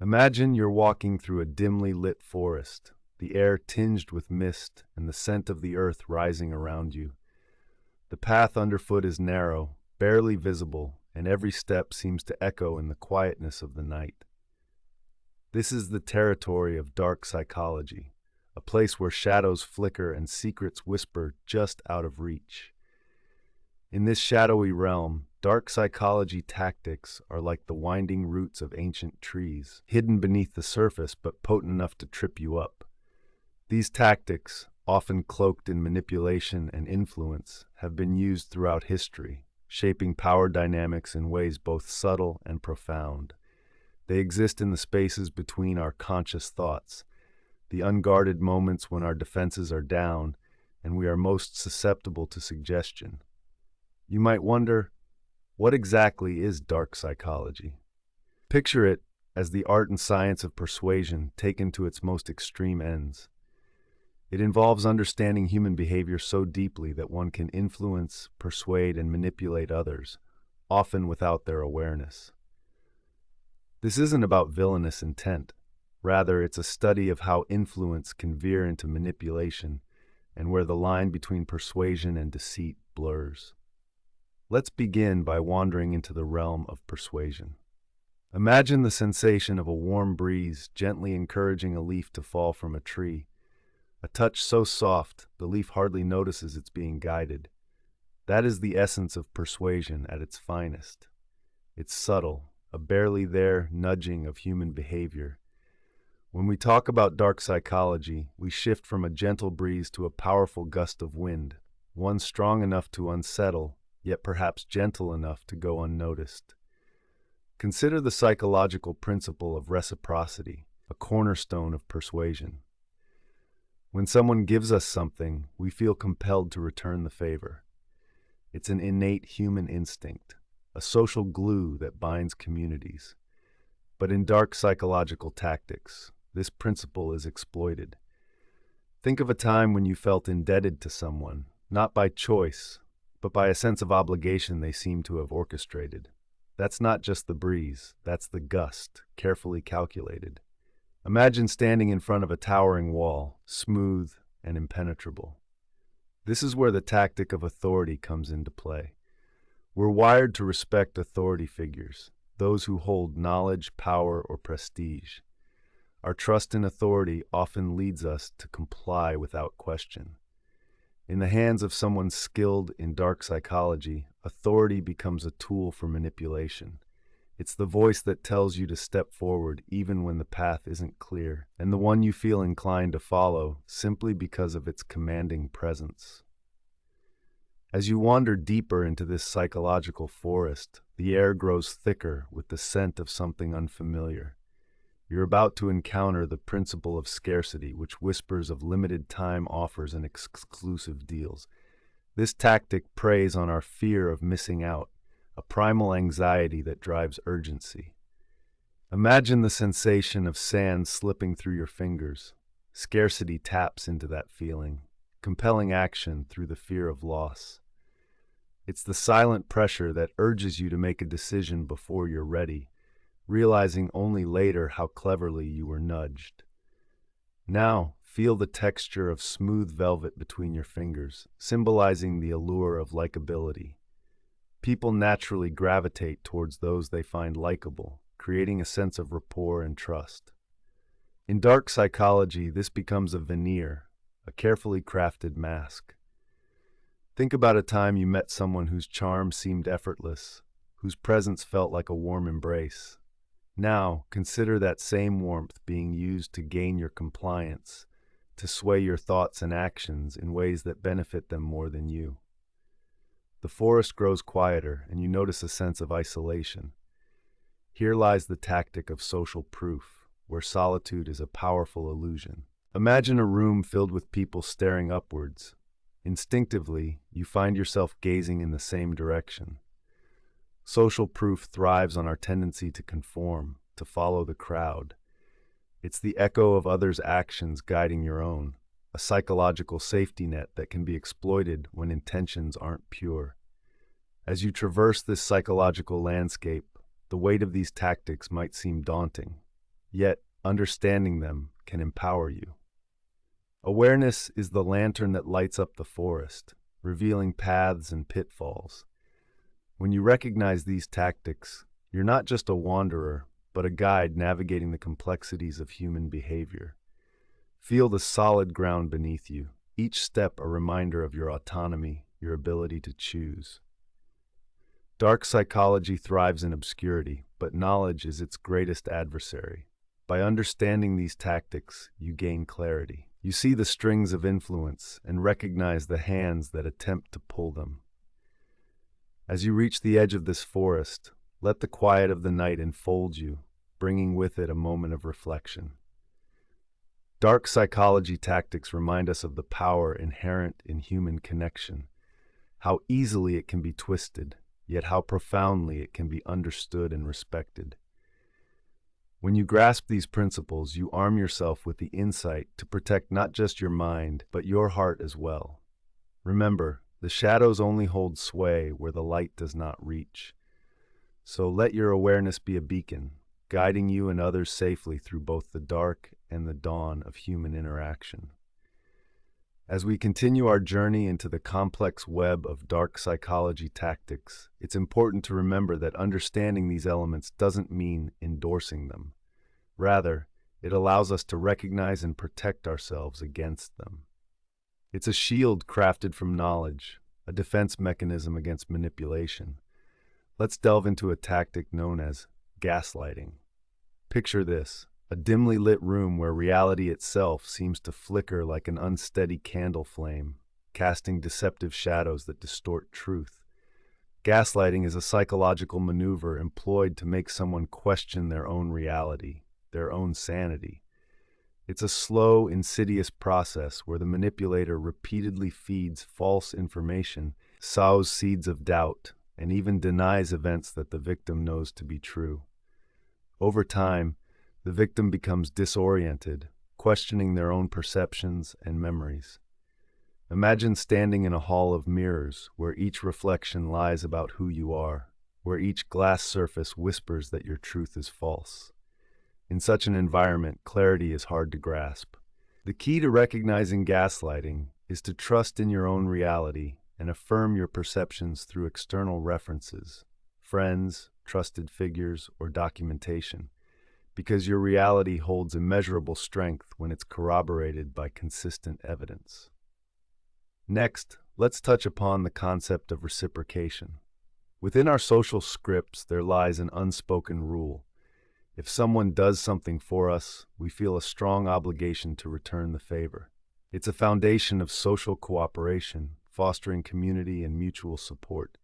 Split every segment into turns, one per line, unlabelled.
Imagine you're walking through a dimly lit forest, the air tinged with mist and the scent of the earth rising around you. The path underfoot is narrow, barely visible, and every step seems to echo in the quietness of the night. This is the territory of dark psychology, a place where shadows flicker and secrets whisper just out of reach. In this shadowy realm, dark psychology tactics are like the winding roots of ancient trees, hidden beneath the surface but potent enough to trip you up. These tactics, often cloaked in manipulation and influence, have been used throughout history, shaping power dynamics in ways both subtle and profound. They exist in the spaces between our conscious thoughts, the unguarded moments when our defenses are down and we are most susceptible to suggestion. You might wonder, what exactly is dark psychology? Picture it as the art and science of persuasion taken to its most extreme ends. It involves understanding human behavior so deeply that one can influence, persuade, and manipulate others, often without their awareness. This isn't about villainous intent. Rather, it's a study of how influence can veer into manipulation and where the line between persuasion and deceit blurs. Let's begin by wandering into the realm of persuasion. Imagine the sensation of a warm breeze gently encouraging a leaf to fall from a tree. A touch so soft, the leaf hardly notices it's being guided. That is the essence of persuasion at its finest. It's subtle, a barely there nudging of human behavior. When we talk about dark psychology, we shift from a gentle breeze to a powerful gust of wind, one strong enough to unsettle, yet perhaps gentle enough to go unnoticed. Consider the psychological principle of reciprocity, a cornerstone of persuasion. When someone gives us something, we feel compelled to return the favor. It's an innate human instinct, a social glue that binds communities. But in dark psychological tactics, this principle is exploited. Think of a time when you felt indebted to someone, not by choice, but by a sense of obligation they seem to have orchestrated. That's not just the breeze, that's the gust, carefully calculated. Imagine standing in front of a towering wall, smooth and impenetrable. This is where the tactic of authority comes into play. We're wired to respect authority figures, those who hold knowledge, power, or prestige. Our trust in authority often leads us to comply without question. In the hands of someone skilled in dark psychology, authority becomes a tool for manipulation. It's the voice that tells you to step forward even when the path isn't clear, and the one you feel inclined to follow simply because of its commanding presence. As you wander deeper into this psychological forest, the air grows thicker with the scent of something unfamiliar. You're about to encounter the principle of scarcity, which whispers of limited time offers and exclusive deals. This tactic preys on our fear of missing out, a primal anxiety that drives urgency. Imagine the sensation of sand slipping through your fingers. Scarcity taps into that feeling, compelling action through the fear of loss. It's the silent pressure that urges you to make a decision before you're ready, realizing only later how cleverly you were nudged. Now, feel the texture of smooth velvet between your fingers, symbolizing the allure of likability. People naturally gravitate towards those they find likable, creating a sense of rapport and trust. In dark psychology, this becomes a veneer, a carefully crafted mask. Think about a time you met someone whose charm seemed effortless, whose presence felt like a warm embrace. Now, consider that same warmth being used to gain your compliance, to sway your thoughts and actions in ways that benefit them more than you. The forest grows quieter, and you notice a sense of isolation. Here lies the tactic of social proof, where solitude is a powerful illusion. Imagine a room filled with people staring upwards. Instinctively, you find yourself gazing in the same direction. Social proof thrives on our tendency to conform, to follow the crowd. It's the echo of others' actions guiding your own, a psychological safety net that can be exploited when intentions aren't pure. As you traverse this psychological landscape, the weight of these tactics might seem daunting. yet understanding them can empower you. Awareness is the lantern that lights up the forest, revealing paths and pitfalls. When you recognize these tactics, you're not just a wanderer, but a guide navigating the complexities of human behavior. Feel the solid ground beneath you, each step a reminder of your autonomy, your ability to choose. Dark psychology thrives in obscurity, but knowledge is its greatest adversary. By understanding these tactics, you gain clarity. You see the strings of influence and recognize the hands that attempt to pull them. As you reach the edge of this forest, let the quiet of the night enfold you, bringing with it a moment of reflection. Dark psychology tactics remind us of the power inherent in human connection, how easily it can be twisted, yet how profoundly it can be understood and respected. When you grasp these principles, you arm yourself with the insight to protect not just your mind, but your heart as well. Remember, the shadows only hold sway where the light does not reach. So let your awareness be a beacon, guiding you and others safely through both the dark and the dawn of human interaction. As we continue our journey into the complex web of dark psychology tactics, it's important to remember that understanding these elements doesn't mean endorsing them. Rather, it allows us to recognize and protect ourselves against them. It's a shield crafted from knowledge, a defense mechanism against manipulation. Let's delve into a tactic known as gaslighting. Picture this: a dimly lit room where reality itself seems to flicker like an unsteady candle flame, casting deceptive shadows that distort truth. Gaslighting is a psychological maneuver employed to make someone question their own reality, their own sanity. It's a slow, insidious process where the manipulator repeatedly feeds false information, sows seeds of doubt, and even denies events that the victim knows to be true. Over time, the victim becomes disoriented, questioning their own perceptions and memories. Imagine standing in a hall of mirrors where each reflection lies about who you are, where each glass surface whispers that your truth is false. In such an environment, clarity is hard to grasp. The key to recognizing gaslighting is to trust in your own reality and affirm your perceptions through external references, friends, trusted figures, or documentation, because your reality holds immeasurable strength when it's corroborated by consistent evidence. Next, let's touch upon the concept of reciprocation. Within our social scripts, there lies an unspoken rule. If someone does something for us, we feel a strong obligation to return the favor. It's a foundation of social cooperation, fostering community and mutual support.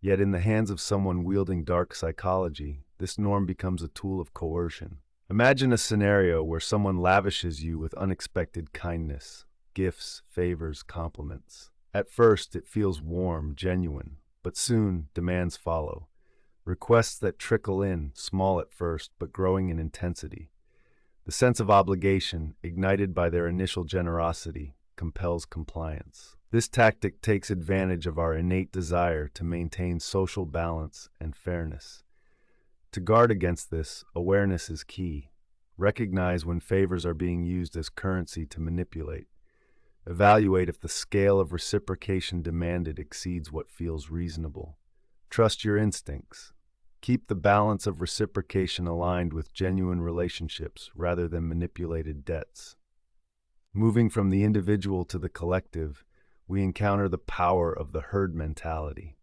Yet in the hands of someone wielding dark psychology, this norm becomes a tool of coercion. Imagine a scenario where someone lavishes you with unexpected kindness, gifts, favors, compliments. At first, it feels warm, genuine, but soon demands follow. Requests that trickle in, small at first, but growing in intensity. The sense of obligation, ignited by their initial generosity, compels compliance. This tactic takes advantage of our innate desire to maintain social balance and fairness. To guard against this, awareness is key. Recognize when favors are being used as currency to manipulate. Evaluate if the scale of reciprocation demanded exceeds what feels reasonable. Trust your instincts. Keep the balance of reciprocation aligned with genuine relationships rather than manipulated debts. Moving from the individual to the collective, we encounter the power of the herd mentality.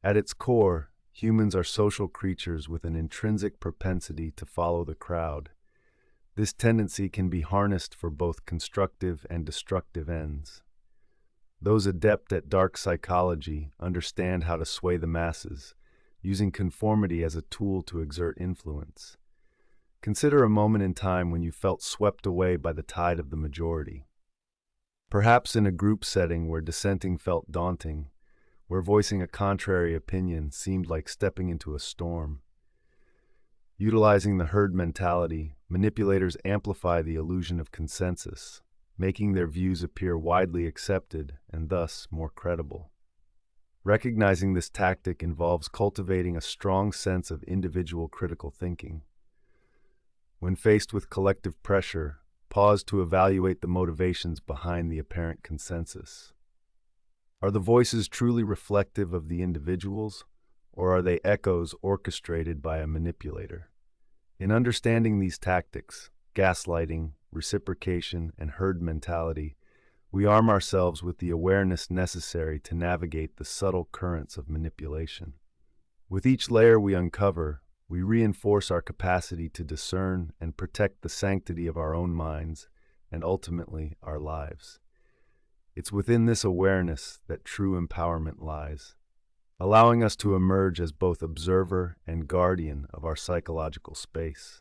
At its core, humans are social creatures with an intrinsic propensity to follow the crowd. This tendency can be harnessed for both constructive and destructive ends. Those adept at dark psychology understand how to sway the masses, using conformity as a tool to exert influence. Consider a moment in time when you felt swept away by the tide of the majority. Perhaps in a group setting where dissenting felt daunting, where voicing a contrary opinion seemed like stepping into a storm. Utilizing the herd mentality, manipulators amplify the illusion of consensus, making their views appear widely accepted and thus more credible. Recognizing this tactic involves cultivating a strong sense of individual critical thinking. When faced with collective pressure, pause to evaluate the motivations behind the apparent consensus. Are the voices truly reflective of the individuals, or are they echoes orchestrated by a manipulator? In understanding these tactics, gaslighting, reciprocation, and herd mentality, we arm ourselves with the awareness necessary to navigate the subtle currents of manipulation. With each layer we uncover, we reinforce our capacity to discern and protect the sanctity of our own minds and ultimately our lives. It's within this awareness that true empowerment lies, allowing us to emerge as both observer and guardian of our psychological space.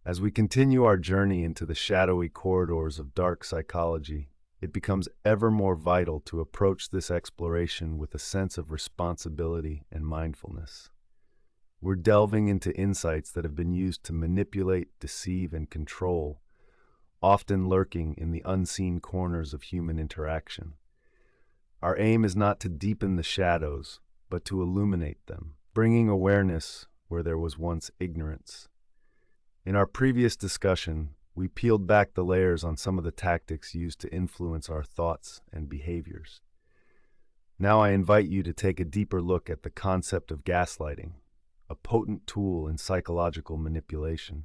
As we continue our journey into the shadowy corridors of dark psychology, it becomes ever more vital to approach this exploration with a sense of responsibility and mindfulness. We're delving into insights that have been used to manipulate, deceive, and control, often lurking in the unseen corners of human interaction. Our aim is not to deepen the shadows, but to illuminate them, bringing awareness where there was once ignorance. In our previous discussion, we peeled back the layers on some of the tactics used to influence our thoughts and behaviors. Now I invite you to take a deeper look at the concept of gaslighting, a potent tool in psychological manipulation.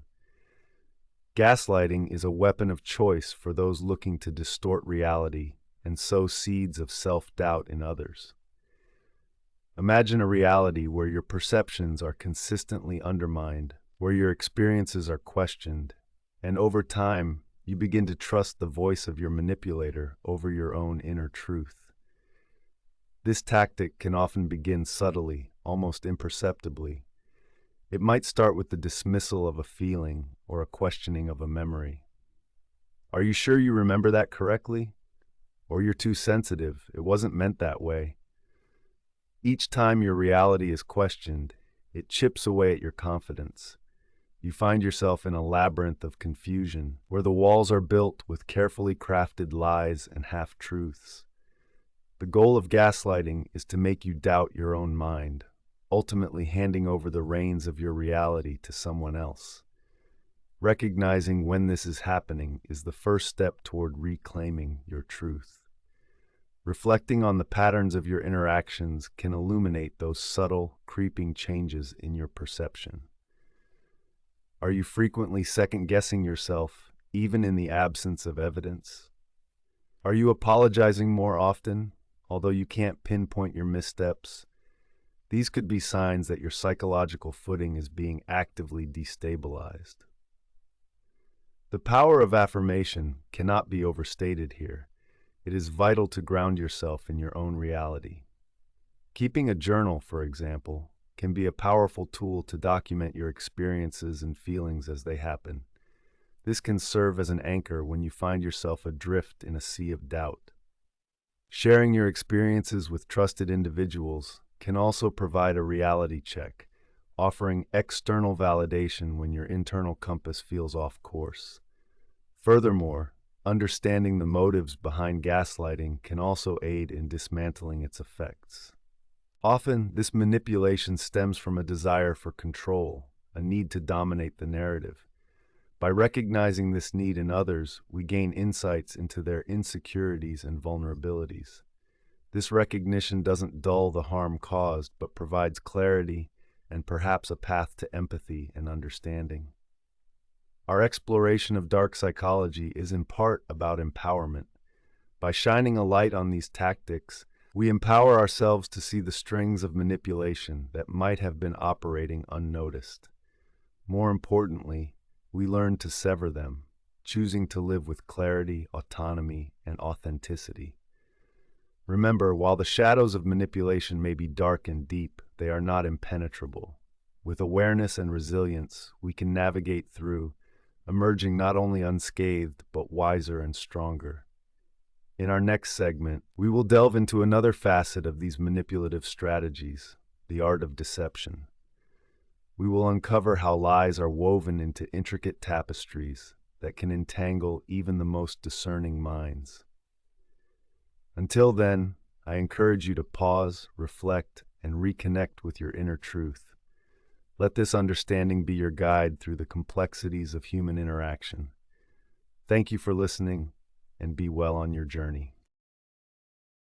Gaslighting is a weapon of choice for those looking to distort reality and sow seeds of self-doubt in others. Imagine a reality where your perceptions are consistently undermined, where your experiences are questioned, and over time, you begin to trust the voice of your manipulator over your own inner truth. This tactic can often begin subtly, almost imperceptibly. It might start with the dismissal of a feeling or a questioning of a memory. Are you sure you remember that correctly? Or you're too sensitive, it wasn't meant that way. Each time your reality is questioned, it chips away at your confidence. You find yourself in a labyrinth of confusion, where the walls are built with carefully crafted lies and half-truths. The goal of gaslighting is to make you doubt your own mind, ultimately handing over the reins of your reality to someone else. Recognizing when this is happening is the first step toward reclaiming your truth. Reflecting on the patterns of your interactions can illuminate those subtle, creeping changes in your perception. Are you frequently second-guessing yourself, even in the absence of evidence? Are you apologizing more often, although you can't pinpoint your missteps? These could be signs that your psychological footing is being actively destabilized. The power of affirmation cannot be overstated here. It is vital to ground yourself in your own reality. Keeping a journal, for example, can be a powerful tool to document your experiences and feelings as they happen. This can serve as an anchor when you find yourself adrift in a sea of doubt. Sharing your experiences with trusted individuals can also provide a reality check, offering external validation when your internal compass feels off course. Furthermore, understanding the motives behind gaslighting can also aid in dismantling its effects. Often, this manipulation stems from a desire for control, a need to dominate the narrative. By recognizing this need in others, we gain insights into their insecurities and vulnerabilities. This recognition doesn't dull the harm caused, but provides clarity and perhaps a path to empathy and understanding. Our exploration of dark psychology is in part about empowerment. By shining a light on these tactics, we empower ourselves to see the strings of manipulation that might have been operating unnoticed. More importantly, we learn to sever them, choosing to live with clarity, autonomy, and authenticity. Remember, while the shadows of manipulation may be dark and deep, they are not impenetrable. With awareness and resilience, we can navigate through, emerging not only unscathed, but wiser and stronger. In our next segment, we will delve into another facet of these manipulative strategies, the art of deception. We will uncover how lies are woven into intricate tapestries that can entangle even the most discerning minds. Until then, I encourage you to pause, reflect, and reconnect with your inner truth. Let this understanding be your guide through the complexities of human interaction. Thank you for listening, and be well on your journey.